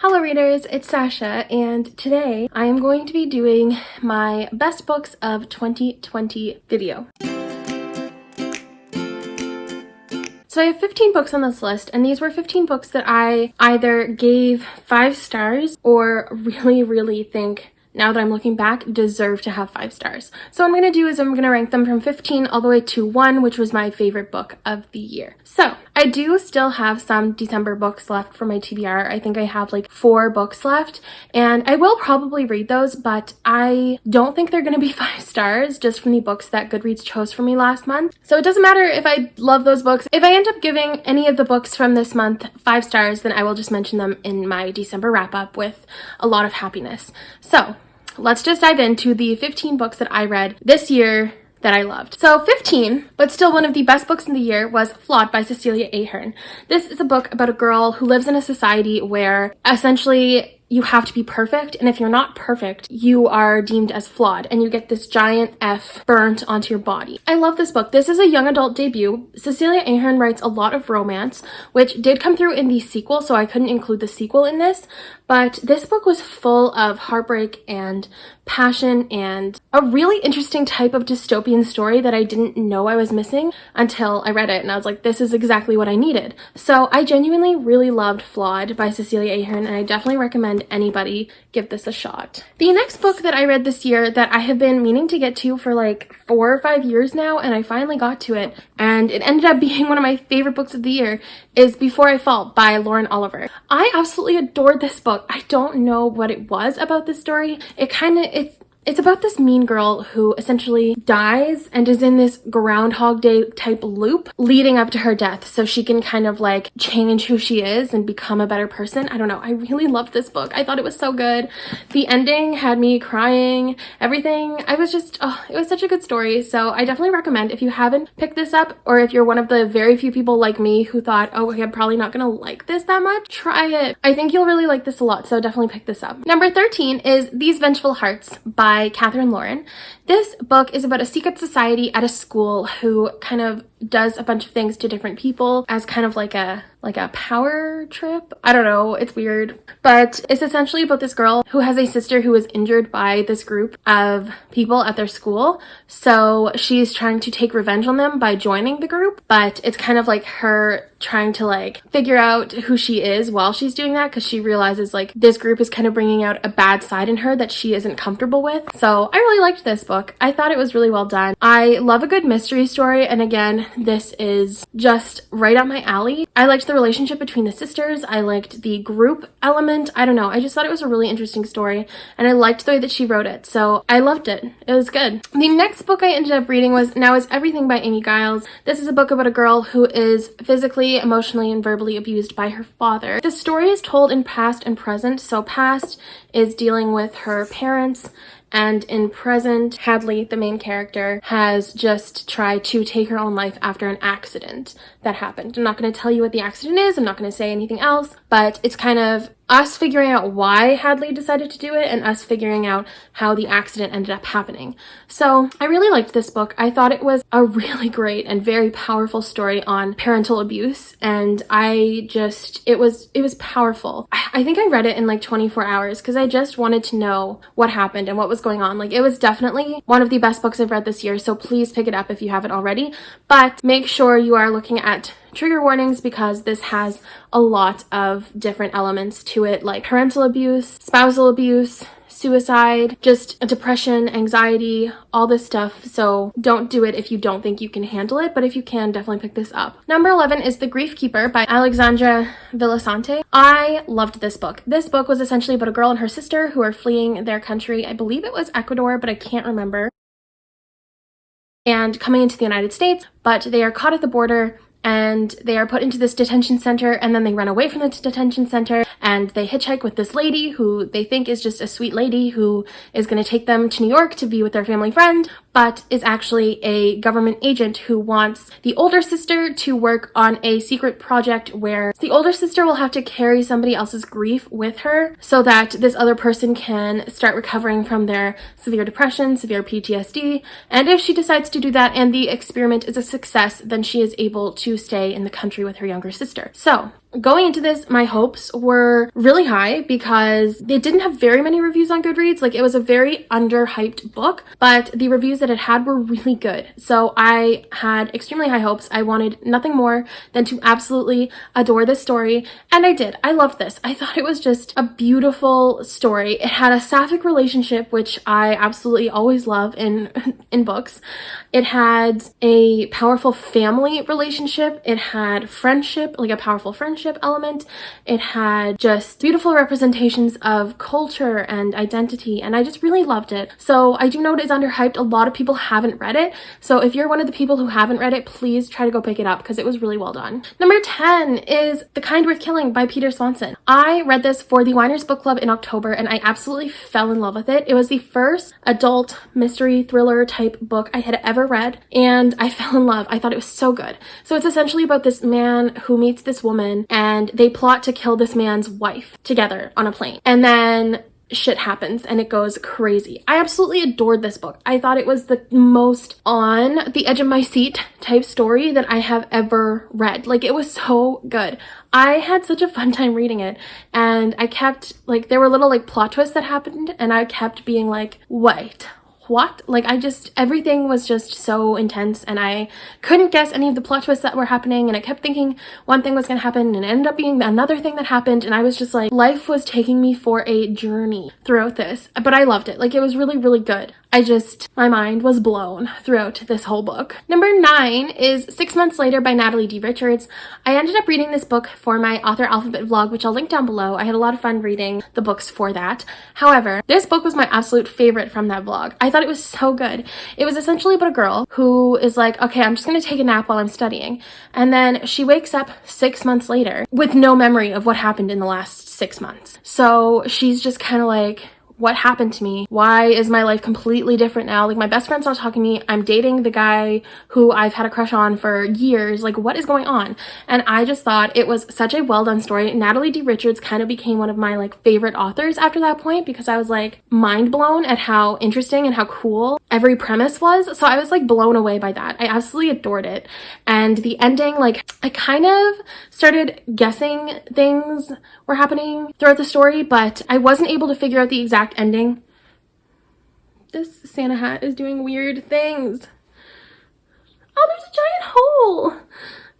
Hello readers, it's Sasha, and today I am going to be doing my best books of 2020 video. So I have 15 books on this list, and these were 15 books that I either gave 5 stars or really think, now that I'm looking back, deserve to have 5 stars. So what I'm going to do is I'm going to rank them from 15 all the way to 1, which was my favorite book of the year. So I do still have some December books left for my TBR. I think I have like 4 books left, and I will probably read those, but I don't think they're going to be 5 stars just from the books that Goodreads chose for me last month. So it doesn't matter if I love those books. If I end up giving any of the books from this month 5 stars, then I will just mention them in my December wrap up with a lot of happiness. So let's just dive into the 15 books that I read this year that I loved. So 15, but still one of the best books in the year, was Flawed by Cecilia Ahern. This is a book about a girl who lives in a society where essentially you have to be perfect, and if you're not perfect, you are deemed as flawed, and you get this giant F burnt onto your body. I love this book. This is a young adult debut. Cecilia Ahern writes a lot of romance, which did come through in the sequel, so I couldn't include the sequel in this, but this book was full of heartbreak and passion and a really interesting type of dystopian story that I didn't know I was missing until I read it, and I was like, this is exactly what I needed. So I genuinely really loved Flawed by Cecilia Ahern, and I definitely recommend anybody give this a shot. The next book that I read this year that I have been meaning to get to for like 4 or 5 years now, and I finally got to it, and it ended up being one of my favorite books of the year, is Before I Fall by Lauren Oliver. I absolutely adored this book. I don't know what it was about this story. It's about this mean girl who essentially dies and is in this Groundhog Day type loop leading up to her death, so she can kind of like change who she is and become a better person. I don't know. I really loved this book. I thought it was so good. The ending had me crying, everything. I was just, it was such a good story. So I definitely recommend, if you haven't picked this up, or if you're one of the very few people like me who thought, oh, okay, I'm probably not gonna like this that much, try it. I think you'll really like this a lot, so definitely pick this up. Number 13 is These Vengeful Hearts by Catherine Lauren. This book is about a secret society at a school who kind of does a bunch of things to different people as kind of like a power trip. I don't know, it's weird. But it's essentially about this girl who has a sister who was injured by this group of people at their school. So she's trying to take revenge on them by joining the group, but it's kind of like her trying to like figure out who she is while she's doing that, because she realizes like this group is kind of bringing out a bad side in her that she isn't comfortable with. So I really liked this book. I thought it was really well done. I love a good mystery story, and again, this is just right up my alley. I liked the relationship between the sisters. I liked the group element. I don't know. I just thought it was a really interesting story, and I liked the way that she wrote it. So I loved it. It was good. The next book I ended up reading was Now Is Everything by Amy Giles. This is a book about a girl who is physically, emotionally, and verbally abused by her father. The story is told in past and present. So past is dealing with her parents, and in present, Hadley, the main character, has just tried to take her own life after an accident that happened. I'm not going to tell you what the accident is. I'm not going to say anything else, but it's kind of us figuring out why Hadley decided to do it and us figuring out how the accident ended up happening. So I really liked this book. I thought it was a really great and very powerful story on parental abuse, and it was powerful. I think I read it in like 24 hours because I just wanted to know what happened and what was going on. Like, it was definitely one of the best books I've read this year, so please pick it up if you haven't already, but make sure you are looking at trigger warnings, because this has a lot of different elements to it, like parental abuse, spousal abuse, suicide, just depression, anxiety, all this stuff. So don't do it if you don't think you can handle it, but if you can, definitely pick this up. Number 11 is The Grief Keeper by Alexandra Villasante. I loved this book. This book was essentially about a girl and her sister who are fleeing their country. I believe it was Ecuador, but I can't remember, and coming into the United States, but they are caught at the border and they are put into this detention center, and then they run away from the detention center and they hitchhike with this lady who they think is just a sweet lady who is going to take them to New York to be with their family friend, but is actually a government agent who wants the older sister to work on a secret project where the older sister will have to carry somebody else's grief with her so that this other person can start recovering from their severe depression, severe PTSD. And if she decides to do that and the experiment is a success, then she is able to stay in the country with her younger sister. So Going into this, my hopes were really high because they didn't have very many reviews on Goodreads. Like, it was a very underhyped book, but the reviews that it had were really good. So I had extremely high hopes. I wanted nothing more than to absolutely adore this story, and I did. I loved this. I thought it was just a beautiful story. It had a sapphic relationship, which I absolutely always love in books. It had a powerful family relationship. It had friendship, like a powerful friendship element. It had just beautiful representations of culture and identity, and I just really loved it. So I do know it is underhyped. A lot of people haven't read it. So if you're one of the people who haven't read it, please try to go pick it up because it was really well done. Number 10 is The Kind Worth Killing by Peter Swanson. I read this for the Winers Book Club in October, and I absolutely fell in love with it. It was the first adult mystery thriller type book I had ever read, and I fell in love. I thought it was so good. So it's essentially about this man who meets this woman, and they plot to kill this man's wife together on a plane. And then shit happens and it goes crazy. I absolutely adored this book. I thought it was the most on the edge of my seat type story that I have ever read. Like, it was so good. I had such a fun time reading it, and I kept, like, there were little like plot twists that happened, and I kept being like, wait, what? Like, everything was just so intense, and I couldn't guess any of the plot twists that were happening, and I kept thinking one thing was gonna happen and it ended up being another thing that happened, and I was just like, life was taking me for a journey throughout this, but I loved it. Like, it was really, really good. My mind was blown throughout this whole book. Number 9 is 6 Months Later by Natalie D. Richards. I ended up reading this book for my author alphabet vlog, which I'll link down below. I had a lot of fun reading the books for that. However, this book was my absolute favorite from that vlog. I thought it was so good. It was essentially about a girl who is like, okay, I'm just gonna take a nap while I'm studying. And then she wakes up 6 months later with no memory of what happened in the last 6 months. So she's just kind of like, what happened to me? Why is my life completely different now? Like, my best friend's not talking to me. I'm dating the guy who I've had a crush on for years. Like, what is going on? And I just thought it was such a well done story. Natalie D. Richards kind of became one of my like favorite authors after that point, because I was like mind blown at how interesting and how cool every premise was. So I was like blown away by that. I absolutely adored it. And the ending, like, I kind of started guessing things were happening throughout the story, but I wasn't able to figure out the exact ending. This Santa hat is doing weird things. Oh, there's a giant hole.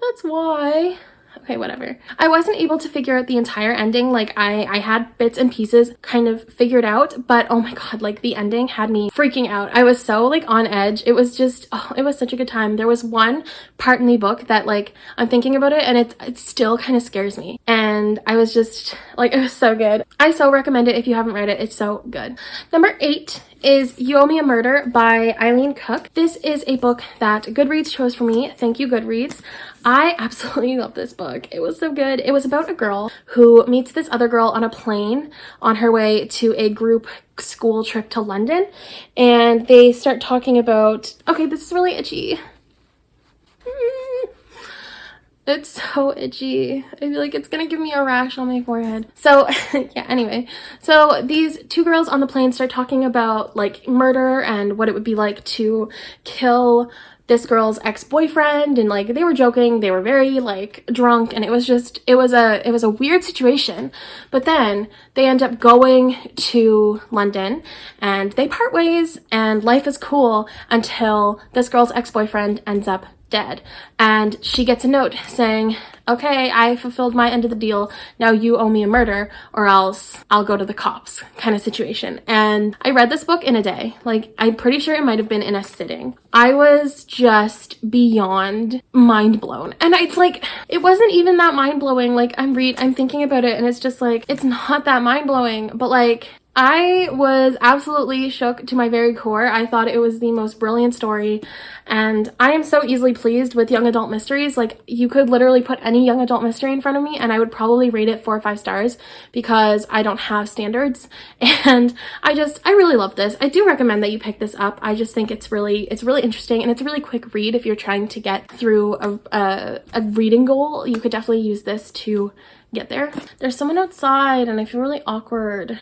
That's why. Okay, whatever. I wasn't able to figure out the entire ending. Like, I had bits and pieces kind of figured out, but oh my god, like, the ending had me freaking out. I was so like on edge. It was just, oh, it was such a good time. There was one part in the book that, like, I'm thinking about it and it still kind of scares me. And I was just like, it was so good. I so recommend it if you haven't read it. It's so good. Number 8 is You Owe Me a Murder by Eileen Cook. This is a book that Goodreads chose for me. Thank you, Goodreads. I absolutely love this book. It was so good. It was about a girl who meets this other girl on a plane on her way to a group school trip to London, and they start talking about, okay, this is really itchy. It's so itchy. I feel like it's gonna give me a rash on my forehead. So yeah, anyway. So these two girls on the plane start talking about like murder and what it would be like to kill this girl's ex-boyfriend, and like they were joking, they were very like drunk, and it was a weird situation. But then they end up going to London and they part ways and life is cool until this girl's ex-boyfriend ends up dead, and she gets a note saying, okay, I fulfilled my end of the deal, now you owe me a murder or else I'll go to the cops, kind of situation. And I read this book in a day. Like, I'm pretty sure it might have been in a sitting. I was just beyond mind blown, and it's like, it wasn't even that mind blowing. Like, I'm thinking about it and it's just like, it's not that mind blowing, but like, I was absolutely shook to my very core. I thought it was the most brilliant story, and I am so easily pleased with young adult mysteries. Like, you could literally put any young adult mystery in front of me and I would probably rate it 4 or 5 stars because I don't have standards. And I really love this. I do recommend that you pick this up. I just think it's really interesting, and it's a really quick read. If you're trying to get through a reading goal, you could definitely use this to get there. There's someone outside and I feel really awkward.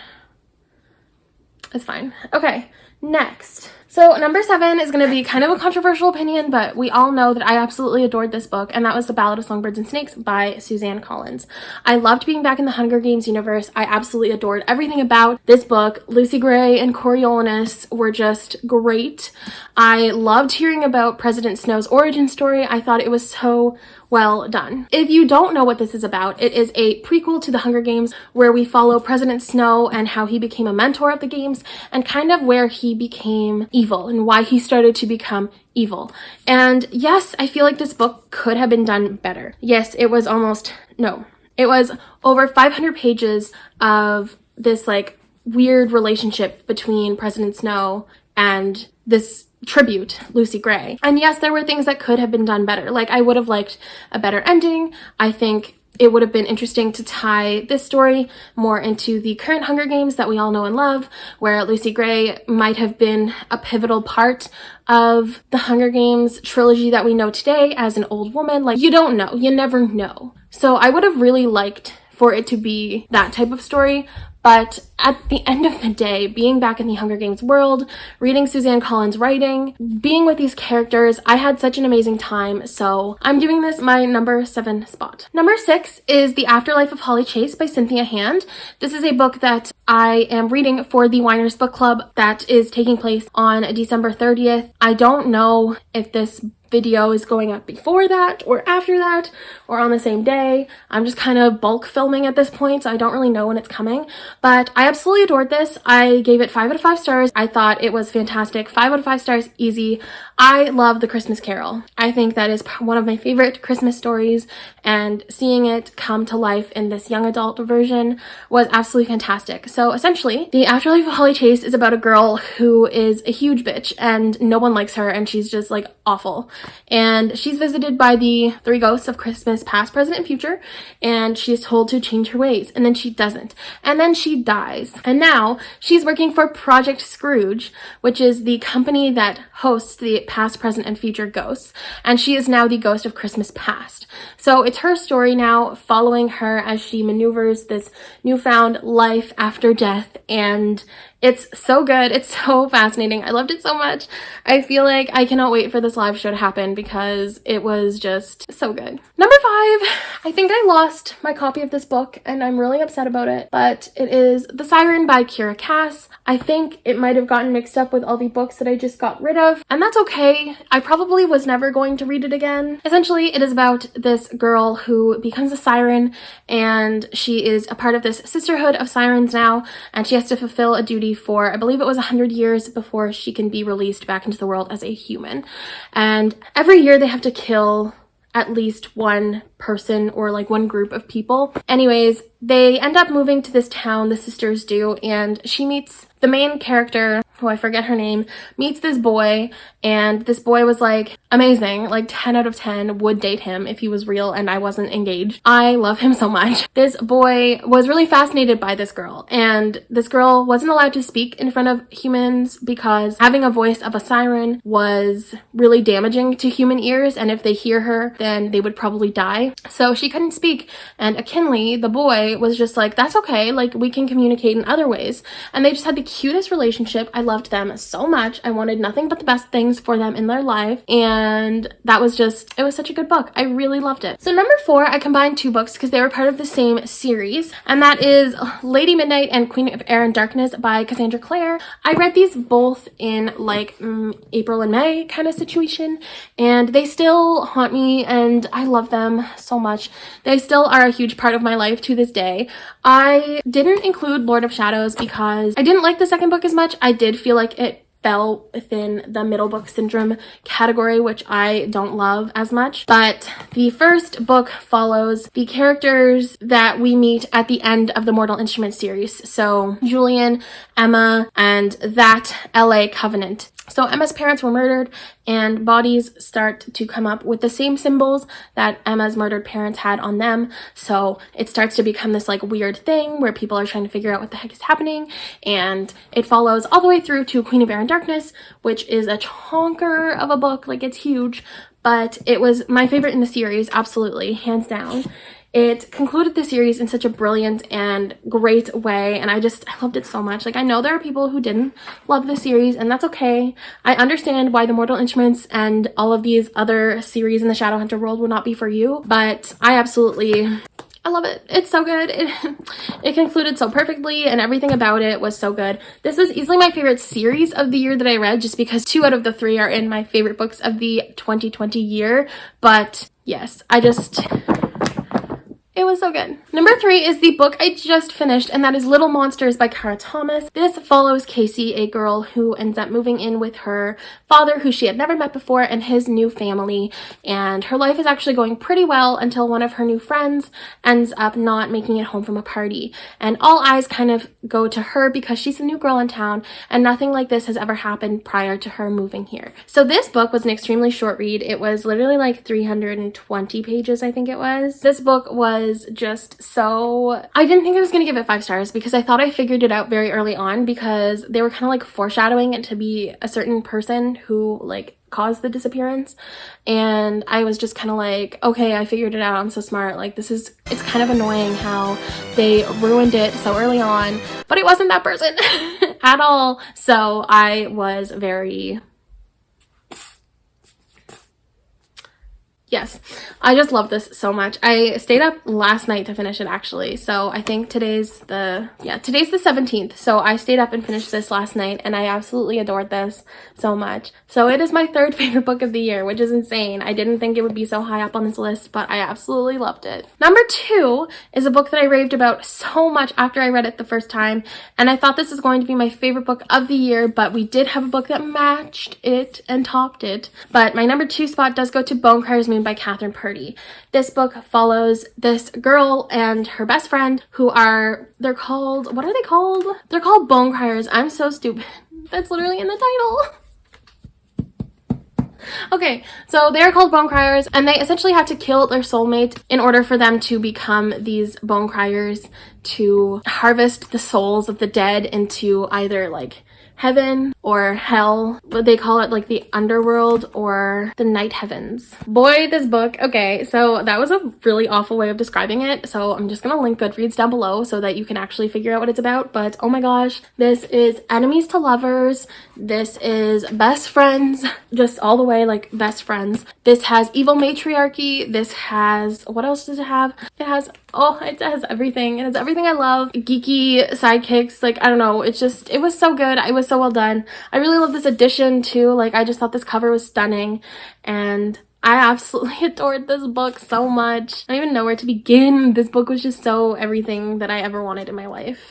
It's fine. Okay, Next. So number 7 is going to be kind of a controversial opinion, but we all know that I absolutely adored this book, and that was The Ballad of Songbirds and Snakes by Suzanne Collins. I loved being back in the Hunger Games universe. I absolutely adored everything about this book. Lucy Gray and Coriolanus were just great. I loved hearing about President Snow's origin story. I thought it was so well done. If you don't know what this is about, it is a prequel to the Hunger Games where we follow President Snow and how he became a mentor of the games and kind of where he became evil and why he started to become evil. And yes, I feel like this book could have been done better. Yes, it was over 500 pages of this like weird relationship between President Snow and this tribute, Lucy Gray. And yes, there were things that could have been done better. Like, I would have liked a better ending. I think it would have been interesting to tie this story more into the current Hunger Games that we all know and love, where Lucy Gray might have been a pivotal part of the Hunger Games trilogy that we know today as an old woman. Like, you don't know. You never know. So I would have really liked for it to be that type of story. But at the end of the day, being back in the Hunger Games world, reading Suzanne Collins' writing, being with these characters, I had such an amazing time, so I'm giving this my number 7 spot. Number 6 is The Afterlife of Holly Chase by Cynthia Hand. This is a book that I am reading for the Winers Book Club that is taking place on December 30th. I don't know if this video is going up before that or after that or on the same day. I'm just kind of bulk filming at this point, so I don't really know when it's coming, but I absolutely adored this. I gave it 5 out of 5 stars. I thought it was fantastic. 5 out of 5 stars, easy. I love The Christmas Carol. I think that is one of my favorite Christmas stories, and seeing it come to life in this young adult version was absolutely fantastic. So essentially, The Afterlife of Holly Chase is about a girl who is a huge bitch and no one likes her, and she's just like awful. And she's visited by the 3 ghosts of Christmas past, present, and future, and she is told to change her ways, and then she doesn't. And then she dies. And now she's working for Project Scrooge, which is the company that hosts the past, present, and future ghosts. And she is now the ghost of Christmas past. So it's her story now, following her as she maneuvers this newfound life after death, and it's so good. It's so fascinating. I loved it so much. I feel like I cannot wait for this live show to happen because it was just so good. Number 5, I think I lost my copy of this book and I'm really upset about it, but it is The Siren by Kira Cass. I think it might have gotten mixed up with all the books that I just got rid of, and that's okay. I probably was never going to read it again. Essentially, it is about this girl who becomes a siren, and she is a part of this sisterhood of sirens now, and she has to fulfill a duty for, I believe it was 100 years before she can be released back into the world as a human. And every year they have to kill at least one person or like one group of people. Anyways, they end up moving to this town, the sisters do, and she meets the main character, who I forget her name, meets this boy, and this boy was like amazing, like 10 out of 10, would date him if he was real and I wasn't engaged. I love him so much. This boy was really fascinated by this girl, and this girl wasn't allowed to speak in front of humans because having a voice of a siren was really damaging to human ears, and if they hear her, then they would probably die. So she couldn't speak, and Akinley, the boy, was just like, that's okay, like we can communicate in other ways. And they just had the cutest relationship. I loved them so much. I wanted nothing but the best things for them in their life, and that was just, it was such a good book. I really loved it. So number 4, I combined 2 books because they were part of the same series, and that is Lady Midnight and Queen of Air and Darkness by Cassandra Clare. I read these both in like April and May kind of situation, and they still haunt me, and I love them so much. They still are a huge part of my life to this day. I didn't include Lord of Shadows because I didn't like the second book as much. I did feel like it fell within the middle book syndrome category, which I don't love as much. But the first book follows the characters that we meet at the end of the Mortal Instruments series. So Julian, Emma, and that LA Covenant. So Emma's parents were murdered, and bodies start to come up with the same symbols that Emma's murdered parents had on them. So it starts to become this like weird thing where people are trying to figure out what the heck is happening, and it follows all the way through to Queen of Air and Darkness, which is a chonker of a book. Like, it's huge, but it was my favorite in the series, absolutely, hands down. It concluded the series in such a brilliant and great way, and I loved it so much. Like, I know there are people who didn't love the series, and that's okay. I understand why the Mortal Instruments and all of these other series in the Shadowhunter world would not be for you, but I love it. It's so good. It concluded so perfectly, and everything about it was so good. This was easily my favorite series of the year that I read, just because 2 out of the 3 are in my favorite books of the 2020 year. But yes, it was so good. Number 3 is the book I just finished, and that is Little Monsters by Kara Thomas. This follows Casey, a girl who ends up moving in with her father, who she had never met before, and his new family. And her life is actually going pretty well until one of her new friends ends up not making it home from a party. And all eyes kind of go to her because she's the new girl in town, and nothing like this has ever happened prior to her moving here. So this book was an extremely short read. It was literally like 320 pages, I think it was. This book was just so... I didn't think I was going to give it 5 stars because I thought I figured it out very early on, because they were kind of like foreshadowing it to be a certain person who like caused the disappearance, and I was just kind of like, okay, I figured it out, I'm so smart. Like, it's kind of annoying how they ruined it so early on, but it wasn't that person at all. So I was very... Yes, I just love this so much. I stayed up last night to finish it, actually. So I think today's the 17th. So I stayed up and finished this last night, and I absolutely adored this so much. So it is my 3rd favorite book of the year, which is insane. I didn't think it would be so high up on this list, but I absolutely loved it. Number 2 is a book that I raved about so much after I read it the first time, and I thought this was going to be my favorite book of the year, but we did have a book that matched it and topped it. But my number 2 spot does go to Bonecryer's Moon by Catherine Purdy. This book follows this girl and her best friend who they're called bone criers. I'm so stupid. That's literally in the title. Okay, so they're called bone criers, and they essentially have to kill their soulmate in order for them to become these bone criers, to harvest the souls of the dead into either like heaven or hell, but they call it like the underworld or the night heavens. Boy, this book, okay, so that was a really awful way of describing it, so I'm just gonna link Goodreads down below so that you can actually figure out what it's about. But oh my gosh, this is enemies to lovers, this is best friends, just all the way, like best friends. This has evil matriarchy, this has, what else does it have? It has everything. It has everything I love. Geeky sidekicks, like, I don't know, it was so good. It was so well done. I really love this edition too. Like, I just thought this cover was stunning, and I absolutely adored this book so much. I don't even know where to begin. This book was just so everything that I ever wanted in my life.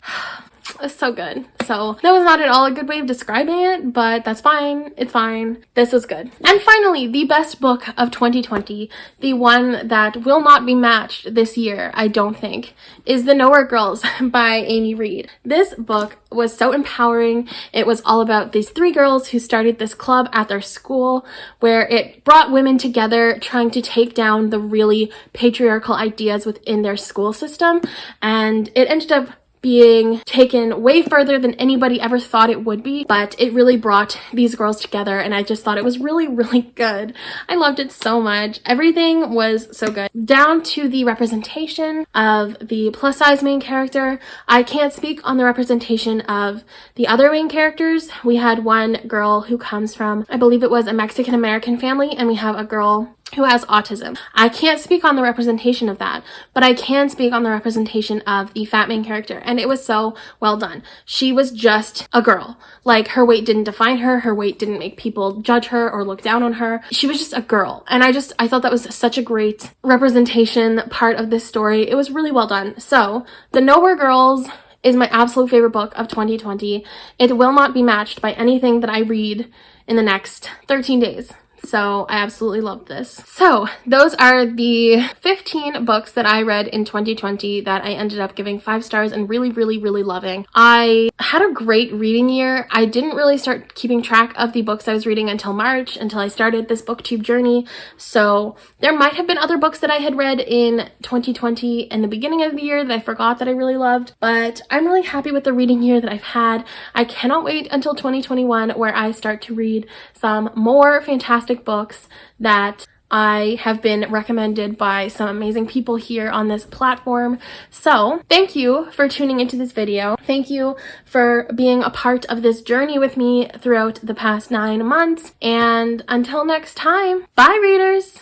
It's so good. So that was not at all a good way of describing it, but that's fine. It's fine. This was good. And finally, the best book of 2020, the one that will not be matched this year, I don't think, is The Nowhere Girls by Amy Reed. This book was so empowering. It was all about these 3 girls who started this club at their school where it brought women together trying to take down the really patriarchal ideas within their school system, and it ended up being taken way further than anybody ever thought it would be, but it really brought these girls together, and I just thought it was really, really good. I loved it so much. Everything was so good, down to the representation of the plus size main character. I can't speak on the representation of the other main characters. We had one girl who comes from, I believe it was a Mexican American family, and we have a girl who has autism. I can't speak on the representation of that, but I can speak on the representation of the fat main character, and it was so well done. She was just a girl. Like, her weight didn't define her, her weight didn't make people judge her or look down on her. She was just a girl, and I thought that was such a great representation part of this story. It was really well done. So, The Nowhere Girls is my absolute favorite book of 2020. It will not be matched by anything that I read in the next 13 days. So I absolutely loved this. So those are the 15 books that I read in 2020 that I ended up giving 5 stars and really, really, really loving. I had a great reading year. I didn't really start keeping track of the books I was reading until March, until I started this booktube journey. So there might have been other books that I had read in 2020 in the beginning of the year that I forgot that I really loved, but I'm really happy with the reading year that I've had. I cannot wait until 2021 where I start to read some more fantastic books that I have been recommended by some amazing people here on this platform. So thank you for tuning into this video. Thank you for being a part of this journey with me throughout the past 9 months. And until next time, bye readers!